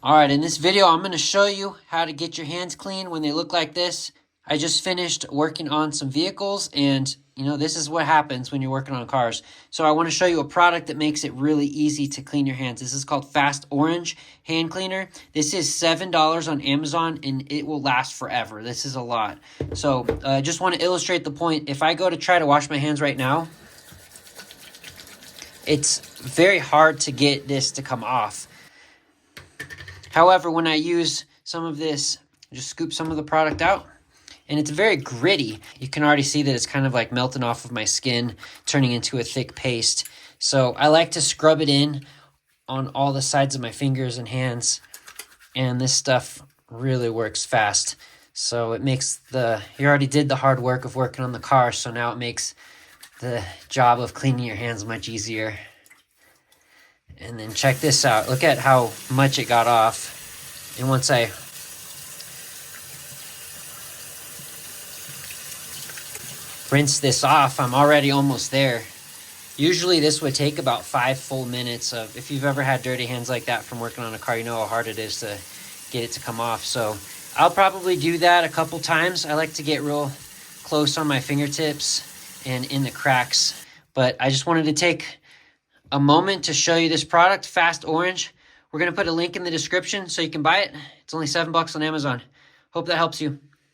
All right, in this video, I'm going to show you how to get your hands clean when they look like this. I just finished working on some vehicles, and this is what happens when you're working on cars. So I want to show you a product that makes it really easy to clean your hands. This is called Fast Orange Hand Cleaner. This is $7 on Amazon, and it will last forever. This is a lot. So I just want to illustrate the point. If I go to try to wash my hands right now, it's very hard to get this to come off. However, when I use some of this, just scoop some of the product out, and it's very gritty. You can already see that it's kind of like melting off of my skin, turning into a thick paste. So I like to scrub it in on all the sides of my fingers and hands, and this stuff really works fast. So it makes you already did the hard work of working on the car, so now it makes the job of cleaning your hands much easier. And then check this out. Look at how much it got off. And once I rinse this off, I'm already almost there. Usually this would take about 5 full minutes of, if you've ever had dirty hands like that from working on a car, you know how hard it is to get it to come off. So I'll probably do that a couple times. I like to get real close on my fingertips and in the cracks. But I just wanted to take a moment to show you this product, Fast Orange. We're going to put a link in the description so you can buy it. It's only $7 on Amazon. Hope that helps you.